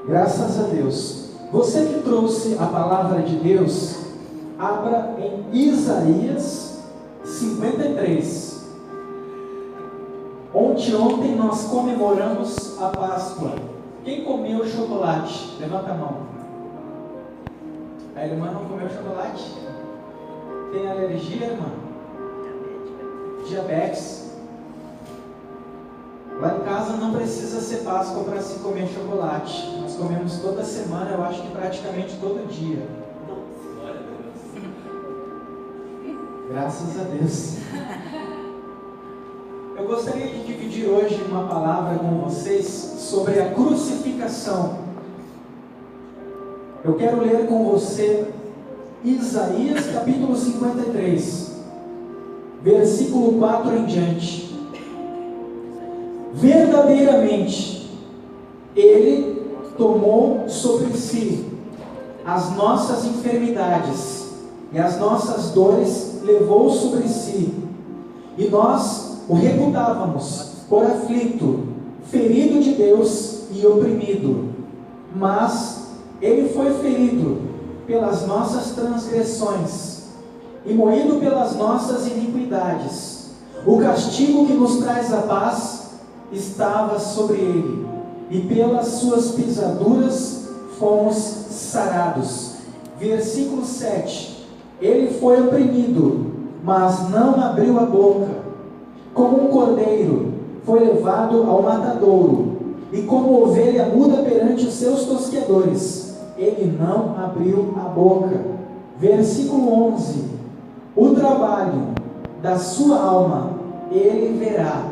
Graças a Deus. Você que trouxe a palavra de Deus, abra em Isaías 53. Ontem nós comemoramos a Páscoa. Quem comeu chocolate? Levanta a mão. A irmã não comeu chocolate? Tem alergia, irmã? Diabetes. Lá em casa não precisa ser Páscoa para se comer chocolate. Nós comemos toda semana, eu acho que praticamente todo dia. Graças a Deus. Eu gostaria de dividir hoje uma palavra com vocês sobre a crucificação. Eu quero ler com você Isaías capítulo 53, versículo 4 em diante. Verdadeiramente, Ele tomou sobre si as nossas enfermidades e as nossas dores levou sobre si, e nós o reputávamos por aflito, ferido de Deus e oprimido. Mas Ele foi ferido pelas nossas transgressões e moído pelas nossas iniquidades. O castigo que nos traz a paz estava sobre Ele, e pelas suas pisaduras fomos sarados. Versículo 7. Ele foi oprimido, mas não abriu a boca. Como um cordeiro foi levado ao matadouro, e como ovelha muda perante os seus tosqueadores, ele não abriu a boca. Versículo 11. O trabalho da sua alma ele verá,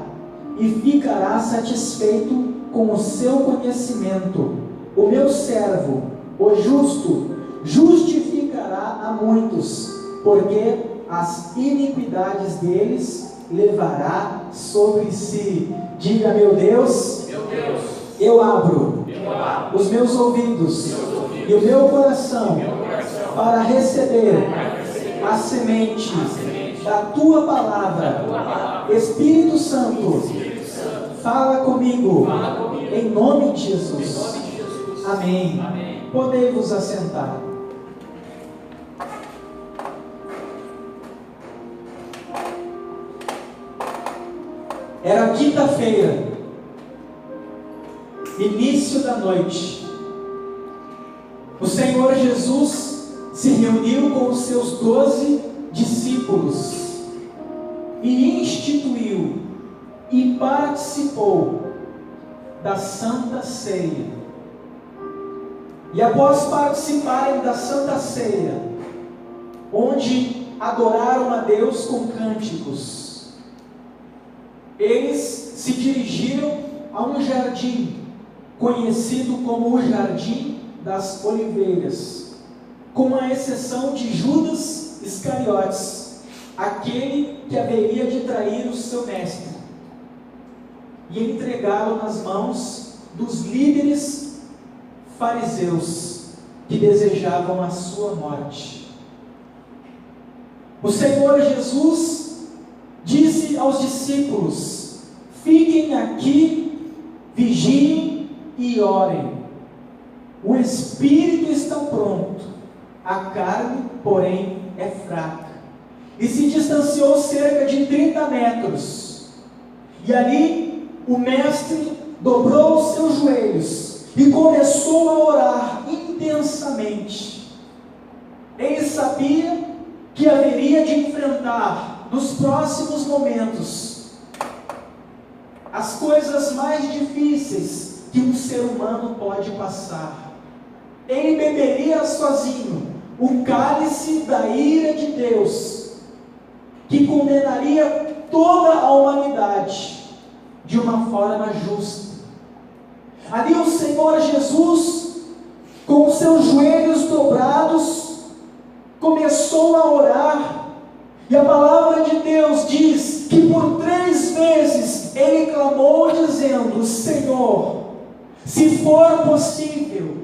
e ficará satisfeito com o seu conhecimento. O meu servo, o justo, justificará a muitos, porque as iniquidades deles levará sobre si. Diga: meu Deus, eu abro os meus ouvidos e o meu coração para receber a semente da tua palavra. Espírito Santo, fala comigo, em nome de Jesus. Amém. Podei-vos assentar. Era quinta-feira, início da noite. O Senhor Jesus se reuniu com os seus 12 discípulos e instituiu e participou da Santa Ceia. E após participarem da Santa Ceia, onde adoraram a Deus com cânticos, eles se dirigiram a um jardim, conhecido como o Jardim das Oliveiras, com a exceção de Judas Iscariotes, aquele que haveria de trair o seu mestre, e entregá-lo nas mãos dos líderes fariseus, que desejavam a sua morte. O Senhor Jesus disse aos discípulos: fiquem aqui, vigiem e orem. O espírito está pronto, a carne, porém, é fraca. E se distanciou cerca de 30 metros. E ali o mestre dobrou os seus joelhos e começou a orar intensamente. Ele sabia que haveria de enfrentar nos próximos momentos as coisas mais difíceis que um ser humano pode passar. Ele beberia sozinho o cálice da ira de Deus, que condenaria toda a humanidade de uma forma justa. Ali o Senhor Jesus, com os seus joelhos dobrados, começou a orar. E a palavra de Deus diz que por 3 vezes ele clamou dizendo: Senhor, se for possível,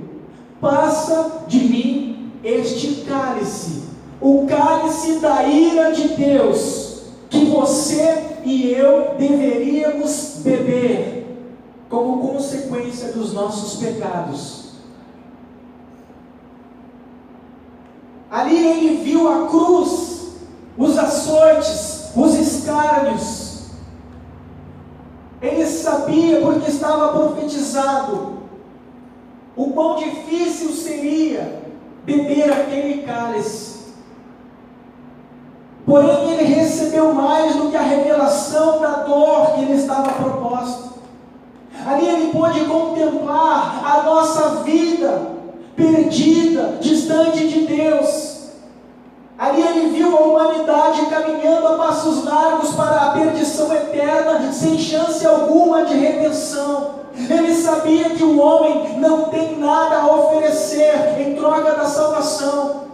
passa de mim este cálice, o cálice da ira de Deus, que você e eu deveríamos beber como consequência dos nossos pecados. Ali ele viu a cruz, os açoites, os escárnios. Ele sabia, porque estava profetizado, o quão difícil seria beber aquele cálice. Porém, ele recebeu mais do que a revelação da dor que lhe estava proposta. Ali ele pôde contemplar a nossa vida perdida, distante de Deus. Ali ele viu a humanidade caminhando a passos largos para a perdição eterna, sem chance alguma de redenção. Ele sabia que o homem não tem nada a oferecer em troca da salvação.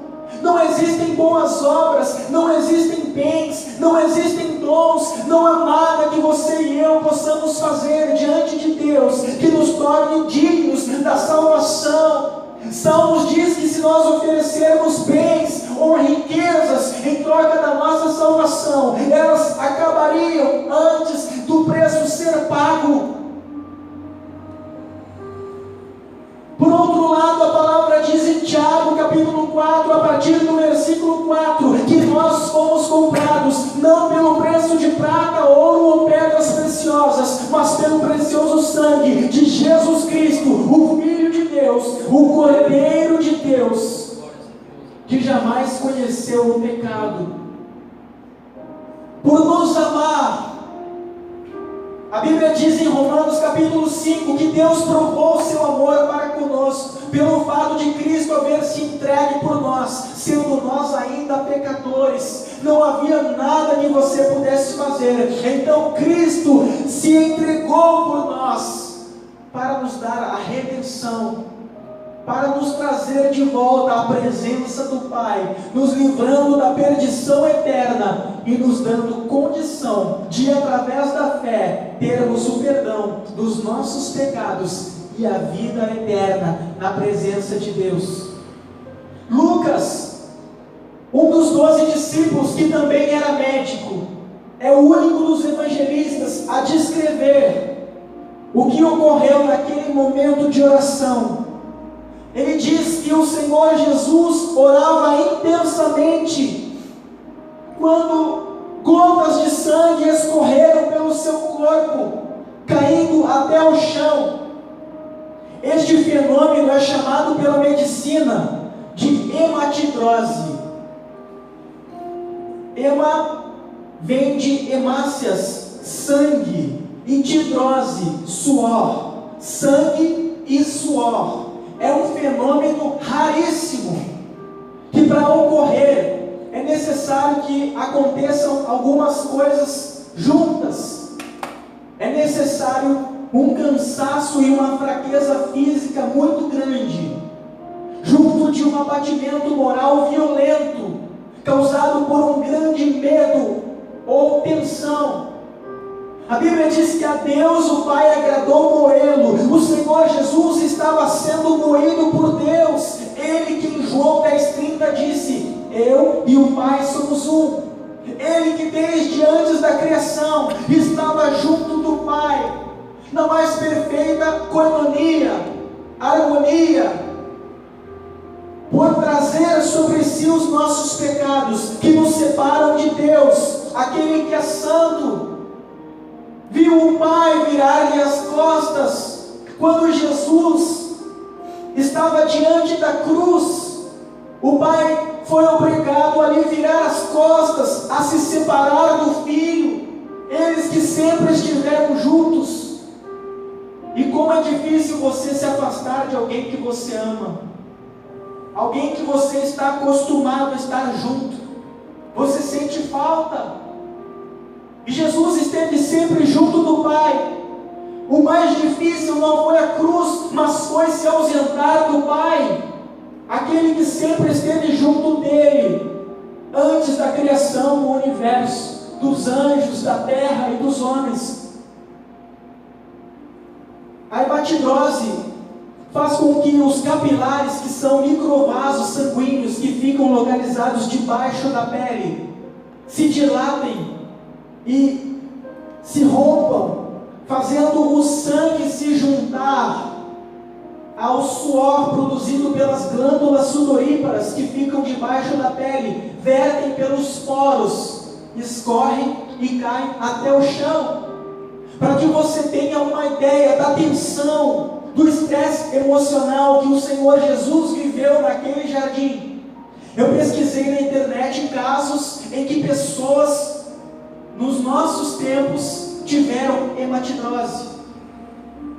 Não existem boas obras, não existem bens, não existem dons, não há nada que você e eu possamos fazer diante de Deus que nos torne dignos da salvação. Salmos diz que se nós oferecermos bens ou riquezas em troca da nossa salvação, elas acabariam antes do preço ser pago. Por outro lado, a palavra diz em Tiago, capítulo 4, a partir do versículo 4, que nós fomos comprados, não pelo preço de prata, ouro ou pedras preciosas, mas pelo precioso sangue de Jesus Cristo, o Filho de Deus, o Cordeiro de Deus, que jamais conheceu o pecado. Por nos amar, a Bíblia diz em Romanos capítulo 5 que Deus provou o seu amor para conosco, pelo fato de Cristo haver se entregue por nós, sendo nós ainda pecadores. Não havia nada que você pudesse fazer, então Cristo se entregou por nós, para nos dar a redenção, para nos trazer de volta à presença do Pai, nos livrando da perdição eterna e nos dando condição de, através da fé, termos o perdão dos nossos pecados e a vida eterna na presença de Deus. Lucas, um dos 12 discípulos que também era médico, é o único dos evangelistas a descrever o que ocorreu naquele momento de oração. Ele diz que o Senhor Jesus orava intensamente quando gotas de sangue escorreram pelo seu corpo, caindo até o chão. Este fenômeno é chamado pela medicina de hematidrose. Hema vem de hemácias, sangue, e tidrose, suor, sangue e suor. É um fenômeno raríssimo, que para ocorrer é necessário que aconteçam algumas coisas juntas. É necessário um cansaço e uma fraqueza física muito grande, junto de um abatimento moral violento, causado por um grande medo ou tensão. A Bíblia diz que a Deus o Pai agradou moê-lo. O Senhor Jesus estava sendo moído por Deus. Ele que em João 10,30 disse: eu e o Pai somos um. Ele que desde antes da criação estava junto do Pai, na mais perfeita coinonia, harmonia, por trazer sobre si os nossos pecados que nos separam de Deus, aquele que é santo. Viu o Pai virar-lhe as costas quando Jesus estava diante da cruz. O Pai foi obrigado a lhe virar as costas, a se separar do Filho, eles que sempre estiveram juntos. E como é difícil você se afastar de alguém que você ama, alguém que você está acostumado a estar junto. Você sente falta. E Jesus esteve sempre junto do Pai. O mais difícil não foi a cruz, mas foi se ausentar do Pai, aquele que sempre esteve junto dele, antes da criação do universo, dos anjos, da terra e dos homens. A hematidrose faz com que os capilares, que são microvasos sanguíneos que ficam localizados debaixo da pele, se dilatem e se rompam, fazendo o sangue se juntar ao suor produzido pelas glândulas sudoríparas que ficam debaixo da pele, vertem pelos poros, escorrem e caem até o chão. Para que você tenha uma ideia da tensão, do estresse emocional que o Senhor Jesus viveu naquele jardim. Eu pesquisei na internet casos em que pessoas, nos nossos tempos, tiveram hematidrose.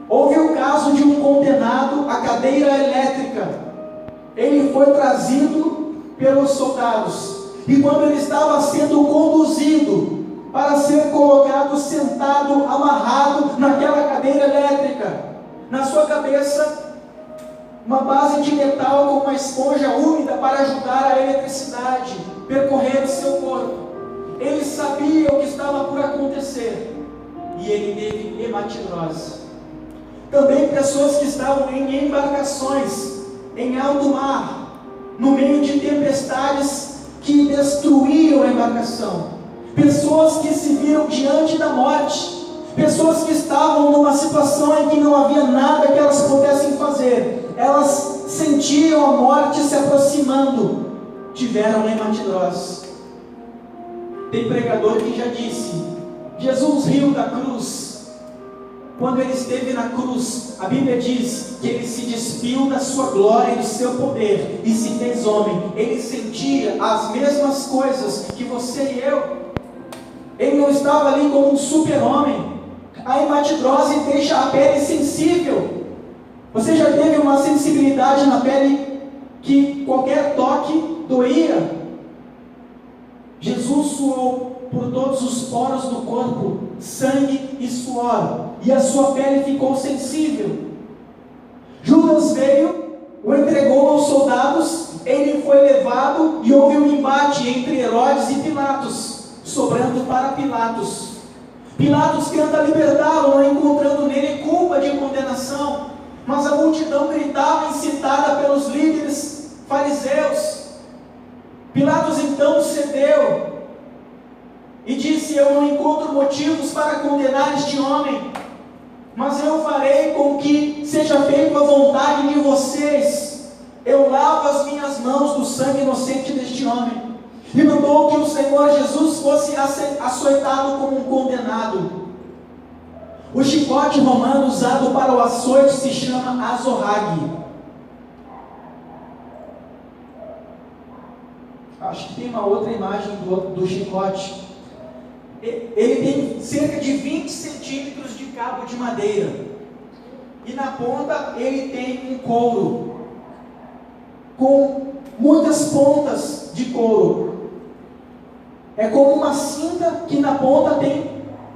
Houve o caso de um condenado à cadeira elétrica. Ele foi trazido pelos soldados, e quando ele estava sendo conduzido para ser colocado sentado, amarrado naquela cadeira elétrica, na sua cabeça uma base de metal com uma esponja úmida para ajudar a eletricidade percorrer o seu corpo. Ele sabia o que estava por acontecer e ele teve hematidrose. Também pessoas que estavam em embarcações em alto mar, no meio de tempestades que destruíam a embarcação. Pessoas que se viram diante da morte, pessoas que estavam numa situação em que não havia nada que elas pudessem fazer, elas sentiam a morte se aproximando, tiveram hematidrose. Tem pregador que já disse: Jesus riu da cruz. Quando ele esteve na cruz, a Bíblia diz que ele se despiu da sua glória e do seu poder e se fez homem. Ele sentia as mesmas coisas que você e eu. Ele não estava ali como um super-homem. A hematidrose deixa a pele sensível. Você já teve uma sensibilidade na pele que qualquer toque doía? Jesus suou por todos os poros do corpo, sangue e suor, e a sua pele ficou sensível. Judas veio, o entregou aos soldados, ele foi levado e houve um embate entre Herodes e Pilatos, sobrando para Pilatos. Pilatos tenta libertá-lo, não encontrando nele culpa de condenação, mas a multidão gritava, incitada pelos líderes fariseus. Pilatos então cedeu e disse: eu não encontro motivos para condenar este homem, mas eu farei com que seja feita a vontade de vocês. Eu lavo as minhas mãos do sangue inocente deste homem. E mandou que o Senhor Jesus fosse açoitado como um condenado. O chicote romano usado para o açoite se chama azorrague. Acho que tem uma outra imagem do chicote. Ele tem cerca de 20 centímetros de cabo de madeira. E na ponta ele tem um couro, com muitas pontas de couro. É como uma cinta que na ponta tem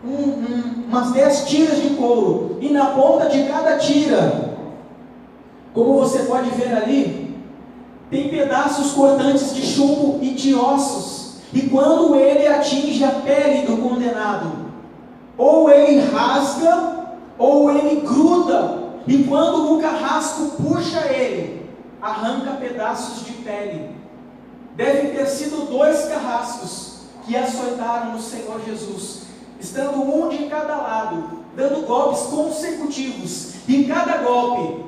umas 10 tiras de couro. E na ponta de cada tira, como você pode ver ali, tem pedaços cortantes de chumbo e de ossos. E quando ele atinge a pele do condenado, ou ele rasga, ou ele gruda. E quando o carrasco puxa ele, arranca pedaços de pele. Deve ter sido 2 carrascos que açoitaram no Senhor Jesus, estando um de cada lado, dando golpes consecutivos, e cada golpe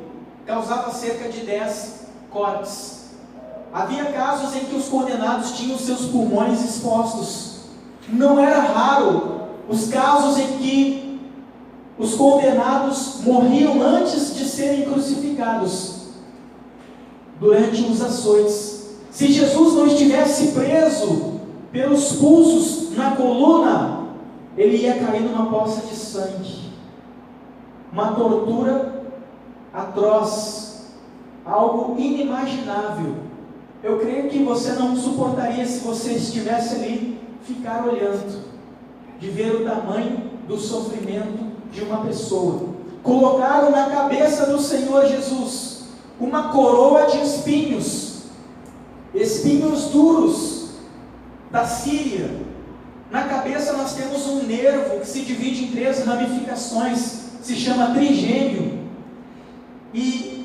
causava cerca de 10 cortes. Havia casos em que os condenados tinham seus pulmões expostos. Não era raro os casos em que os condenados morriam antes de serem crucificados, durante os açoites. Se Jesus não estivesse preso pelos pulsos na coluna, ele ia cair numa poça de sangue. Uma tortura atroz, algo inimaginável. Eu creio que você não suportaria, se você estivesse ali, ficar olhando, de ver o tamanho do sofrimento de uma pessoa. Colocaram na cabeça do Senhor Jesus uma coroa de espinhos, espinhos duros, da Síria. Na cabeça nós temos um nervo que se divide em 3 ramificações, se chama trigêmeo, e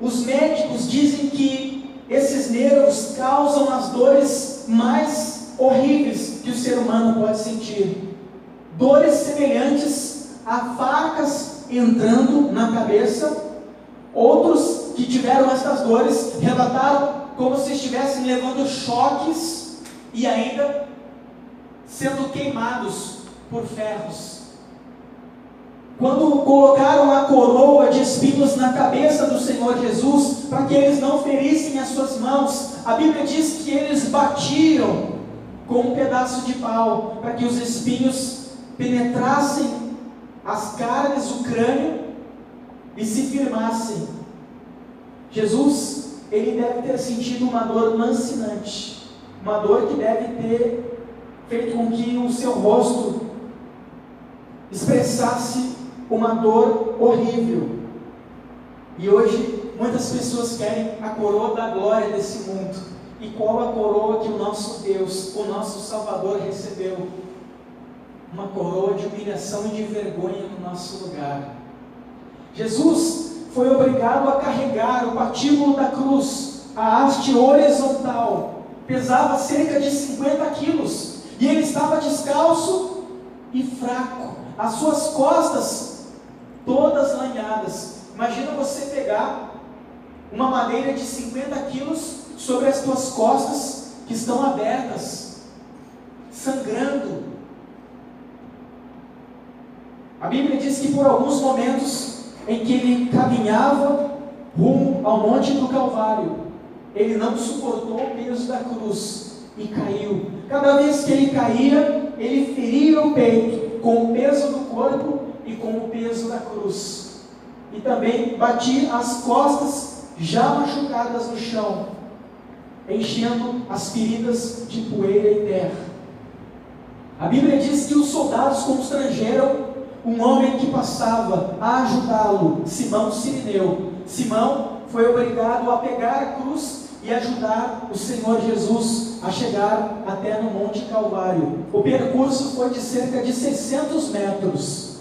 os médicos dizem que esses nervos causam as dores mais horríveis que o ser humano pode sentir, dores semelhantes a facas entrando na cabeça, Outros que tiveram essas dores relataram como se estivessem levando choques e ainda sendo queimados por ferros. Quando colocaram a coroa de espinhos na cabeça do Senhor Jesus, para que eles não ferissem as suas mãos, a Bíblia diz que eles batiam com um pedaço de pau, para que os espinhos penetrassem as carnes, o crânio, e se firmassem. Jesus, ele deve ter sentido uma dor lancinante, uma dor que deve ter feito com que o seu rosto expressasse uma dor horrível. E hoje muitas pessoas querem a coroa da glória desse mundo. E qual a coroa que o nosso Deus, o nosso Salvador recebeu? Uma coroa de humilhação e de vergonha no nosso lugar. Jesus foi obrigado a carregar o patíbulo da cruz, a haste horizontal, pesava cerca de 50 quilos, e ele estava descalço e fraco, as suas costas todas lanhadas. Imagina você pegar uma madeira de 50 quilos sobre as tuas costas, que estão abertas, sangrando. A Bíblia diz que por alguns momentos em que ele caminhava rumo ao Monte do Calvário, ele não suportou o peso da cruz e caiu. Cada vez que ele caía, ele feria o peito com o peso do corpo e com o peso da cruz. E também batia as costas já machucadas no chão, enchendo as feridas de poeira e terra. A Bíblia diz que os soldados constrangeram um homem que passava a ajudá-lo, Simão Cirineu. Simão foi obrigado a pegar a cruz e ajudar o Senhor Jesus a chegar até no Monte Calvário. O percurso foi de cerca de 600 metros.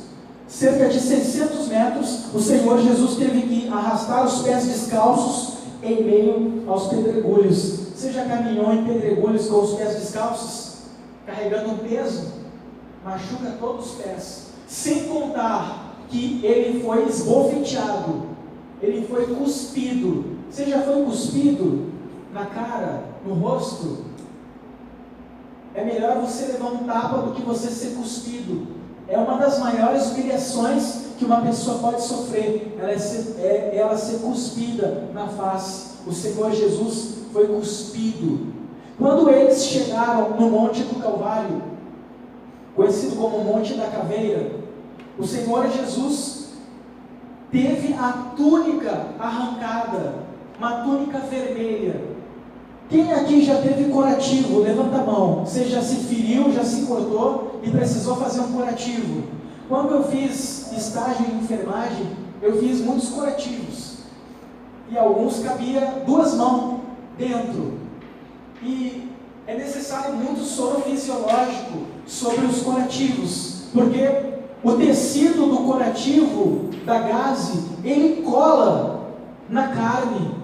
Cerca de 600 metros, o Senhor Jesus teve que arrastar os pés descalços em meio aos pedregulhos. Você já caminhou em pedregulhos com os pés descalços? Carregando um peso? Machuca todos os pés. Sem contar que ele foi esbofeteado, ele foi cuspido. Você já foi cuspido na cara, no rosto? É melhor você levar um tapa do que você ser cuspido. É uma das maiores humilhações que uma pessoa pode sofrer, ela ser cuspida na face. O Senhor Jesus foi cuspido. Quando eles chegaram no Monte do Calvário, conhecido como Monte da Caveira, o Senhor Jesus teve a túnica arrancada, uma túnica vermelha. Quem aqui já teve curativo? Levanta a mão. Você já se feriu, já se cortou e precisou fazer um curativo? Quando eu fiz estágio em enfermagem, eu fiz muitos curativos. E alguns cabia 2 mãos dentro. E é necessário muito soro fisiológico sobre os curativos, porque o tecido do curativo, da gaze, ele cola na carne,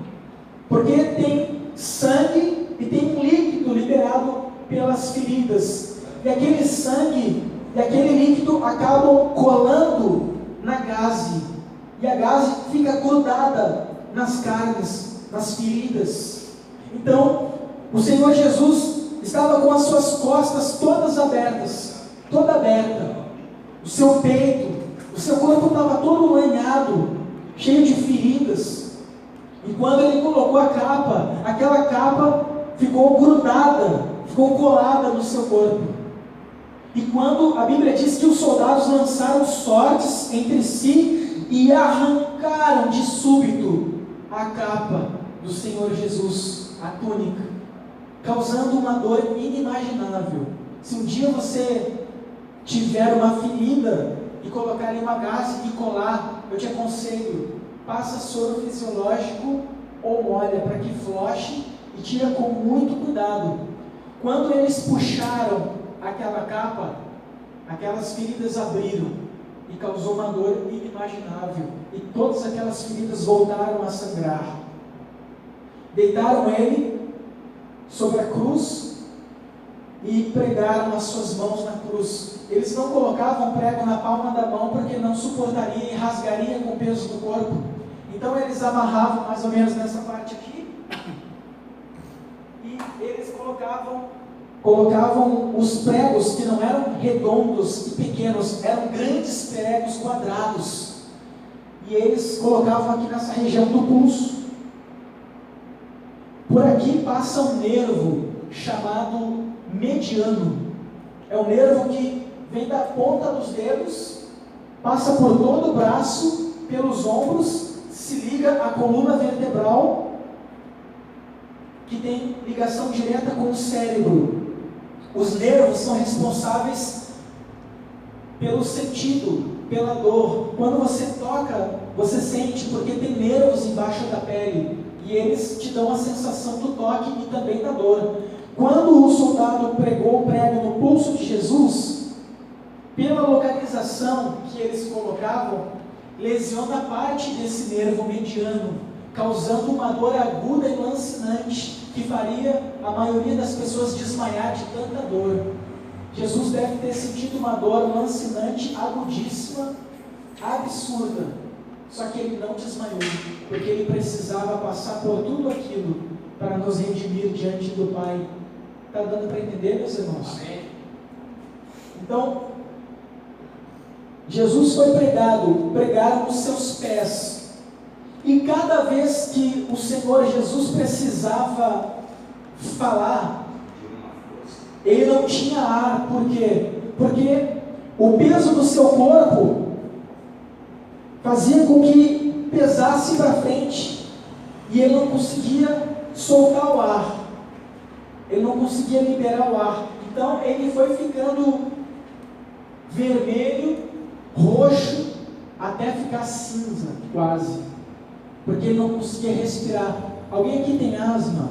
porque tem sangue e tem um líquido liberado pelas feridas, e aquele sangue e aquele líquido acabam colando na gaze, e a gaze fica grudada nas carnes, nas feridas. Então, o Senhor Jesus estava com as suas costas todas abertas, toda aberta, o seu peito, o seu corpo estava todo lanhado, cheio de feridas. E quando ele colocou a capa, aquela capa ficou grudada, ficou colada no seu corpo. E quando a Bíblia diz que os soldados lançaram sortes entre si e arrancaram de súbito a capa do Senhor Jesus, a túnica, causando uma dor inimaginável. Se um dia você tiver uma ferida e colocar em uma gaze e colar, eu te aconselho, passa soro fisiológico ou molha para que floche e tira com muito cuidado. Quando eles puxaram aquela capa, aquelas feridas abriram e causou uma dor inimaginável, e todas aquelas feridas voltaram a sangrar. Deitaram ele sobre a cruz e pregaram as suas mãos na cruz. Eles não colocavam prego na palma da mão porque não suportaria e rasgaria com o peso do corpo. Então eles amarravam mais ou menos nessa parte aqui, e eles colocavam os pregos, que não eram redondos e pequenos, eram grandes pregos quadrados, e eles colocavam aqui nessa região do pulso. Por aqui passa um nervo chamado mediano. É um nervo que vem da ponta dos dedos, passa por todo o braço, pelos ombros, se liga à coluna vertebral, que tem ligação direta com o cérebro. Os nervos são responsáveis pelo sentido, pela dor. Quando você toca, você sente, porque tem nervos embaixo da pele, e eles te dão a sensação do toque e também da dor. Quando o soldado pregou o prego no pulso de Jesus, pela localização que eles colocavam, lesiona parte desse nervo mediano, causando uma dor aguda e lancinante, que faria a maioria das pessoas desmaiar de tanta dor. Jesus deve ter sentido uma dor lancinante, agudíssima, absurda, só que ele não desmaiou, porque ele precisava passar por tudo aquilo para nos redimir diante do Pai. Está dando para entender, meus irmãos? Amém. Então, Jesus foi pregaram os seus pés, e cada vez que o Senhor Jesus precisava falar, ele não tinha ar. Por quê? Porque o peso do seu corpo fazia com que pesasse para frente, e ele não conseguia soltar o ar, ele não conseguia liberar o ar. Então ele foi ficando vermelho, roxo, até ficar cinza quase, porque ele não conseguia respirar. Alguém aqui tem asma?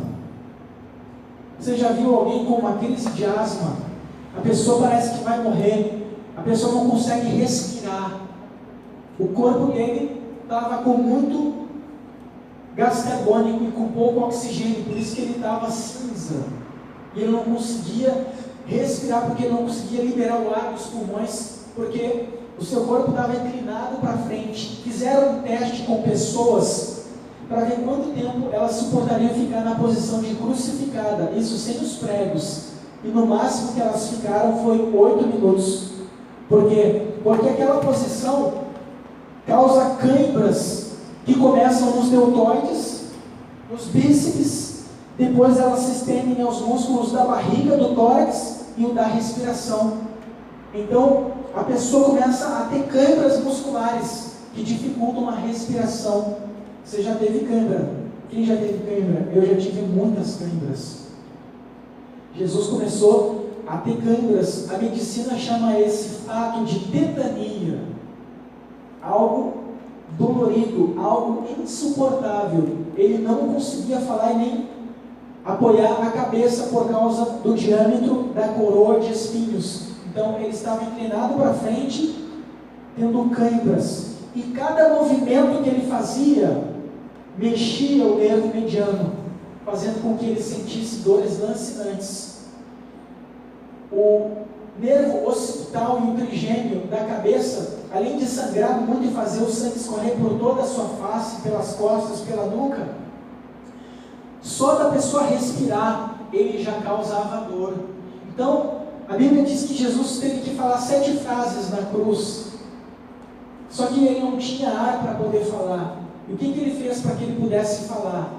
Você já viu alguém com uma crise de asma? A pessoa parece que vai morrer, a pessoa não consegue respirar, o corpo dele estava com muito gás carbônico e com pouco oxigênio, por isso que ele estava cinza, e ele não conseguia respirar, porque ele não conseguia liberar o ar dos pulmões, porque o seu corpo estava inclinado para frente. Fizeram um teste com pessoas para ver quanto tempo elas suportariam ficar na posição de crucificada, isso sem os pregos, e no máximo que elas ficaram foi 8 minutos. Por quê? Porque aquela posição causa cãibras que começam nos deltoides, nos bíceps, depois elas se estendem aos músculos da barriga, do tórax e o da respiração. Então a pessoa começa a ter cãibras musculares que dificultam a respiração. Você já teve cãibra? Quem já teve cãibra? Eu já tive muitas cãibras. Jesus começou a ter cãibras. A medicina chama esse fato de tetania, algo dolorido, algo insuportável. Ele não conseguia falar e nem apoiar a cabeça por causa do diâmetro da coroa de espinhos. Então ele estava inclinado para frente, tendo cãibras, e cada movimento que ele fazia mexia o nervo mediano, fazendo com que ele sentisse dores lancinantes. O nervo occipital e o trigêmeo da cabeça, além de sangrar muito e fazer o sangue escorrer por toda a sua face, pelas costas, pela nuca, só da pessoa respirar ele já causava dor. Então a Bíblia diz que Jesus teve que falar 7 frases na cruz, só que ele não tinha ar para poder falar. E o que ele fez para que ele pudesse falar?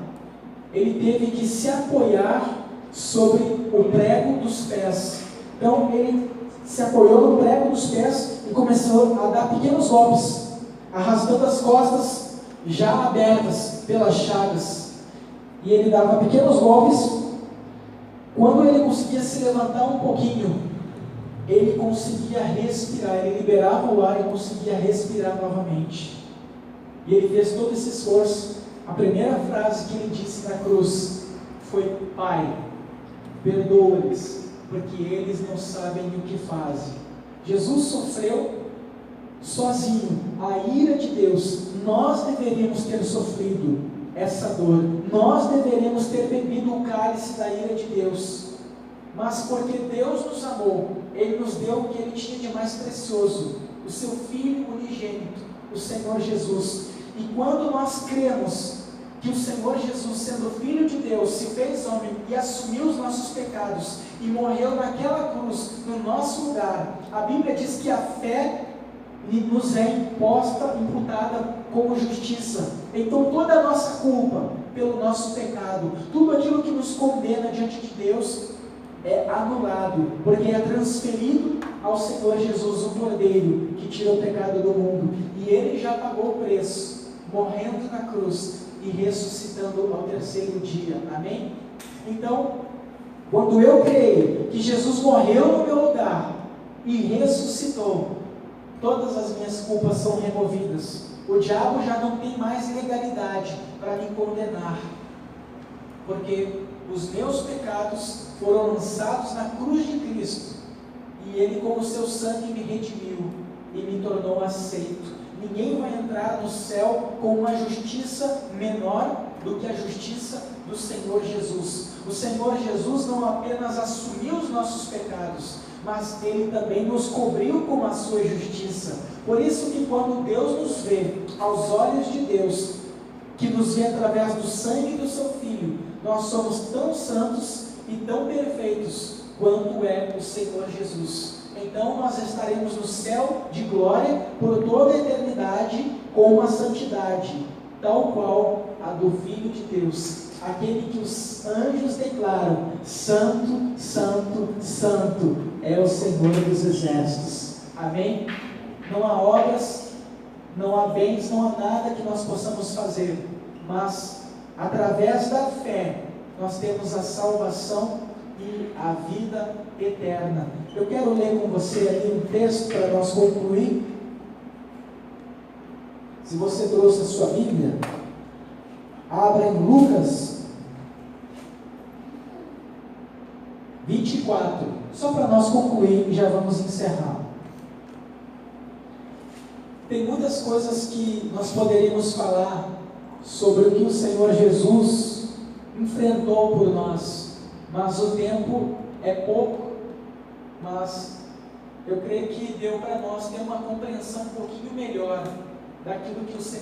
Ele teve que se apoiar sobre o prego dos pés. Então ele se apoiou no prego dos pés e começou a dar pequenos golpes, arrastando as costas já abertas pelas chagas, e ele dava pequenos golpes. Quando ele conseguia se levantar um pouquinho, ele conseguia respirar, ele liberava o ar e conseguia respirar novamente. E ele fez todo esse esforço. A primeira frase que ele disse na cruz foi: Pai, perdoa-lhes, porque eles não sabem o que fazem. Jesus sofreu sozinho a ira de Deus. Nós deveríamos ter sofrido essa dor, nós deveríamos ter bebido o cálice da ira de Deus, mas porque Deus nos amou, Ele nos deu o que Ele tinha de mais precioso, o seu Filho unigênito, o Senhor Jesus. E quando nós cremos que o Senhor Jesus, sendo Filho de Deus, se fez homem e assumiu os nossos pecados e morreu naquela cruz, no nosso lugar, a Bíblia diz que a fé nos é imputada como justiça. Então toda a nossa culpa pelo nosso pecado, tudo aquilo que nos condena diante de Deus, é anulado, porque é transferido ao Senhor Jesus, o Cordeiro que tira o pecado do mundo, e Ele já pagou o preço, morrendo na cruz e ressuscitando ao terceiro dia. Amém? Então, quando eu creio que Jesus morreu no meu lugar e ressuscitou, todas as minhas culpas são removidas. O diabo já não tem mais legalidade para me condenar, porque os meus pecados foram lançados na cruz de Cristo, e Ele com o seu sangue me redimiu e me tornou aceito. Ninguém vai entrar no céu com uma justiça menor do que a justiça do Senhor Jesus. O Senhor Jesus não apenas assumiu os nossos pecados, mas Ele também nos cobriu com a sua justiça. Por isso que quando Deus nos vê aos olhos de Deus, que nos vê através do sangue do seu Filho, nós somos tão santos e tão perfeitos quanto é o Senhor Jesus. Então nós estaremos no céu de glória por toda a eternidade com uma santidade, tal qual a do Filho de Deus, aquele que os anjos declaram: Santo, Santo, Santo é o Senhor dos Exércitos. Amém? Não há obras, não há bens, não há nada que nós possamos fazer, mas através da fé nós temos a salvação e a vida eterna. Eu quero ler com você ali um texto para nós concluir. Se você trouxe a sua Bíblia, abra em Lucas 24, só para nós concluir e já vamos encerrar. Tem muitas coisas que nós poderíamos falar sobre o que o Senhor Jesus enfrentou por nós, mas o tempo é pouco. Mas eu creio que deu para nós ter uma compreensão um pouquinho melhor daquilo que o Senhor